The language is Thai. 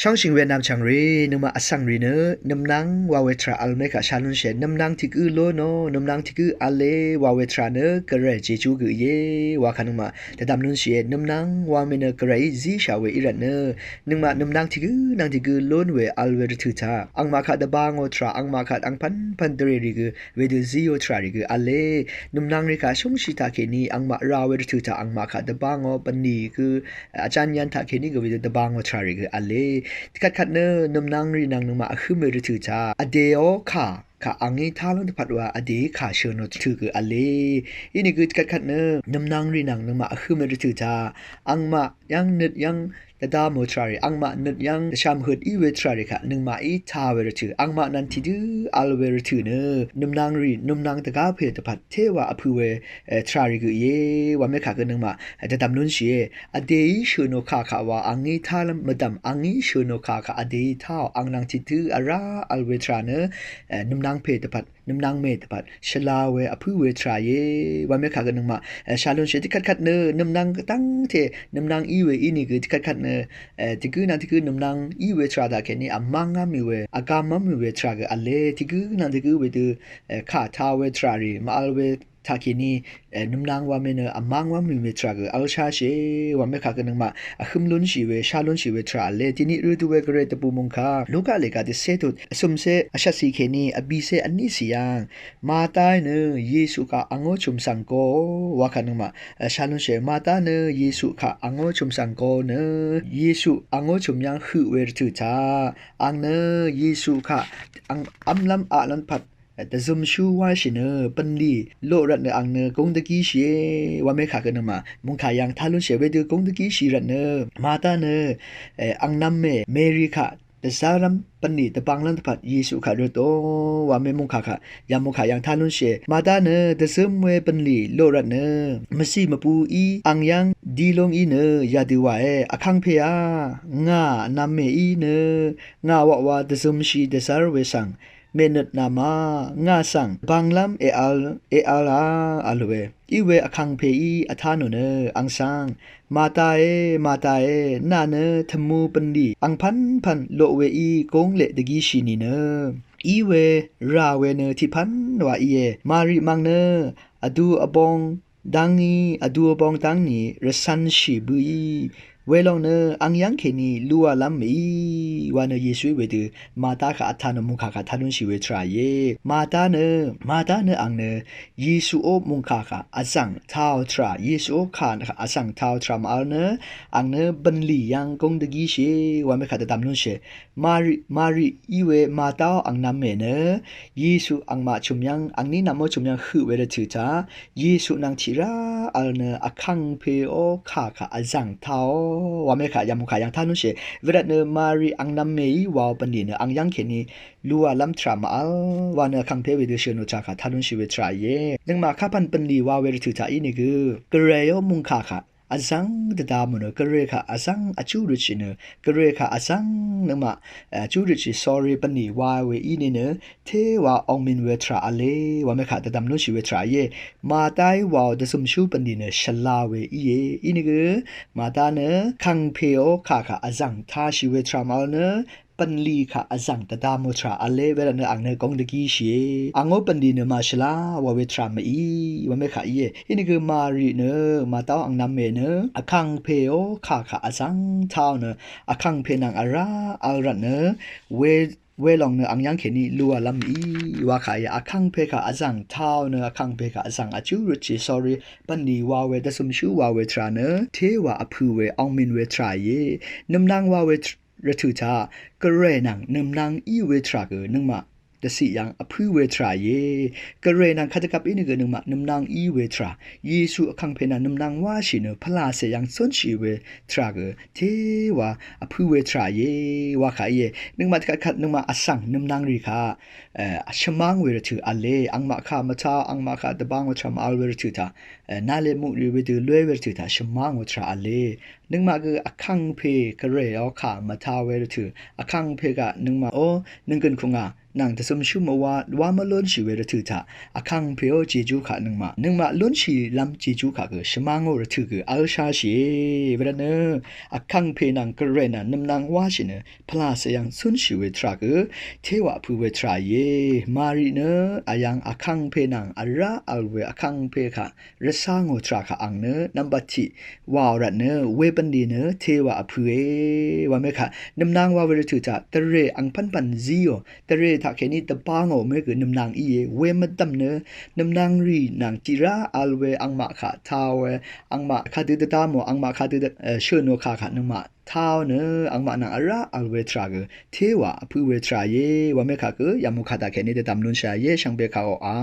ช่างชิงเวียดนามช่างรีนึกมาอสังรีเนอน้ำนังวาเวทราอัลเมกะชาลุนเชนน้ำนังที่คือโลโนน้ำนังที่คืออัลเลวาเวทราเนกระไรเจจูกือเยวาคันมาแต่ดำนุนเชนน้ำนังวาเมเนกระไรซีชาเวอิรันเนนึกมาน้ำนังที่คือนังที่คือโลนเวอัลเวรทุตาอังมาคัดบางโอทราอังมาคัดอังพันเดรีกือเวดูซีโอทราริกืออัลเลน้ำนังริกาชงชิตาเคนีอังมาราเวรทุตาอังมาคัดบางโอปันนีคืออาจารย์ยันทาเคนีกือเวดูบางโอทราริกืออัลเลคัดเนนำนางรีนางนมาคือเมริถือจาอเดียวค่ะอังนี้ท้าลงพัดว่าอดีขาเชิญนถือคืออเลอีนี่คือคัดเนนำนางรีนางนมาคือเมริถือจาอังมายังนึดยังแต่ดาโมทราริอังมานึดยังชามหืดอีเวทราริค่ะนึงมาอีทาเวรถืออังมานันทิดืออัลเวรถือเนนำนางรีนำนางตะกาเพตพัดเทวะอภูเวทราริคือเยว่าไม่ขากันนึงมาแต่ดำนุนเชียอเดียเชิญนค่ะว่าอังนี้ท้าลมาดำอังนี้เชิญนค่ะอดีท้าอังนางทิดืออาราอัลเวทราเนนำนางเพตพัดนำนางเมตพัดชลาเวอภูเวทราเยว่าไม่ขากันนึงมาชาลุนเชียที่คัดเนนำนางตั้งเทนำนางอีเวอีนี่คือที่คัดเนที่คือนั่นที่คือนำนางอีเวทราดาแค่นี้อามังงามิเวอากามัมมิเวทราก็อะไรที่คือนั่นที่คือเวดูข้าท้าเวทรารีมาอัลเวทากินีนุมนางว่าเมเนอามังว่ามีเวทราก็อัลชาเชว่าไม่ขากันนึงมาขึ้นลุนชีเวชาลุนชีเวทราเลที่นี่ฤดูเวกเรตปูมงคาลูกาเลกาดิเซตุสมเซอาชาสีเคนีอบีเซอันนี้สิยังมาตายเนเยซูกาอังโอชุมสังโกว่ากันนึงมาชาลุนเชมาตายเนเยซูกาอังโอชุมสังโกเนเยซูอังโอชุมยังหือเวรตุตาอังเนเยซูกาอังอัมลัมอาลันพัดแต่ซุมชูว่าชิเนปันลีโลรัตเนอังเนกงตะกี้เชว่าไม่ขากันมามุงขายังทาลุนเชเวดูกงตะกี้ชีรัตเนมาตาเนอังนัมเมรีค่ะแต่สารัมปันนีแต่บางลันพัดเยซูขาเรโตว่าไม่มุงขาค่ะยังมุงขายังทาลุนเชมาตาเนแต่ซึมเวปันลีโลรัตเนมสีมาปูอีอังยังดีลงอีเนยาดีว่าอคังเพียงานำเมอีเนงาว่าแต่ซึมชีแต่สารเวสังเมนตนามาง่าสั่งบางลำเออาลาอัลเวอีเวอคังเพอีอัธานุเนอังสังมาตาเอนาเนทมูปันดีอังพันโลเวอีกงเลดกีชินีเนอีเวราเวเนที่พันว่าอีเอมาริมังเนอดูอบองดังนี้อดูอบองดังนี้รสันชิบุยเวลองเนอังยังเคนีลัวลัมมีวานเยซูเวดืมาตาค่ะอัธานมุขค่ะทานุนชิเวทราเยมาตาเนอังเนเยซูโอมุขค่ะอสังท้าวทราเยซูโอค่ะนะคะอสังท้าวทรามาอัลเนอังเนบันลียังกงดกีเชวานไม่ค่ะตามนุนเชมาริอีเวมาตาอังนามเมเนเยซูอังมาชุมยังอังนี้นามชุมยังคือเวรถือจ้าเยซูนางชิราอัลเนอคังเพโอค่ะอสังท้าวว่าไม่ขายามุขายางท่านุเชเวลาเนมารีอังนำเมย์วาวปันดีเนอังยังเคนีลัวลัมทรามาลวานเนคังเพเวเดเชโนจากท่านุเชเวทรายเยนึงมาข้าพันปันดีวาวเวรถือท่าอินี่คือกระเรยมุงค่ะอาซังเดดามเนกระเรค่ะอาซังอาจูริชิเนกระเรค่ะอาซังนึงมาอาจูริชิ sorry ปันดีวาวเวอินี่เนเทวาองมินเวทราอเลว่าไม่ขาดดามนุชิเวทราเยมาไต้วาวเดสมชูปันดีเนชลาเวอีเยอินี่คือมาตาเนคังเพโอค่ะอาซังทาชิเวทรามาลเนปันลีค่ะอาซังตะดามทราอเลเวลาเนอังเนกงดกีเชอังโอปันดีเนมาชลาวาเวทรามาอีว่าไม่ขาเยอินี่คือมารีเนมาตาอังนำเมเนอคังเพโอค่ะอาซังท้าวเนอคังเพนังอาราอัลรันเนเวลองเนอังยังเคนีลัวลัมอีว่าขายอคังเพคะอาซังท้าวเนอคังเพคะอาซังอาจูรุจิ sorry ปันดีวาเวดสมชูวาเวทราเนเทวาอภูเวอองมินเวทราเยนำนางวาเวรทุตากระเรนังนำนางอีเวทราเกนึงมาแต่สิยังอภูเวทราเยกระเรนังคัตกับอินเกนึงมานำนางอีเวทราเยซูอคังเพนันนำนางว่าชิเนพลาเสยังสนชีเวทราเกเทวาอภูเวทราเยว่าขายเยนึงมาคัดนึงมาอสังนำนางริคาชมังเวรทุอเลอังมาคามาทาอังมาคาตะบังวทรามาอัลเวรทุตานาเลมุริเวดูลวยเวรทุตาชมังวทราอเล นึงมาคืออคังเพกะเรเอาขามาทาเวรถืออคังเพกะนึงมาโอนึงกันคงอ่ะนางจะสมชุมว่ามาล้นชีเวรถือท่าอคังเพโอเจจูขานึงมาล้นชีลำเจจูขาคือชมังโอรถือคืออัลชาชีเวรเนออคังเพนางกะเรนะนำนางว่าชิเนพลาสยังสุนชีเวทราคือเทวะผู้เวทราเยมารีเนอายังอคังเพนางอาระอัลเวอคังเพค่ะรสางโอทราค่ะอังเนนัมบัติวาวรันเนเวบันดีเนเทวะผู้ว่าเมค่ะนำนางว่าเวรถือจ้าตะเรอังพันซีโอตะเรถ้าแค่นี้ตะปางโอเมคือนำนางอีเวมัดดำเนนำนางรีนางจิระอัลเวอังมาค่ะทาวเวอังมาคาตือตามโมอังมาคาตือเชโนค่ะค่ะนำมาท้าวเนอังมานางอาระอัลเวทราเกเทวะผู้เวทราเยว่าเมค่ะก็ยามุคาตาแค่นี้แต่ตามนุนชาเยช่างเบคาโออา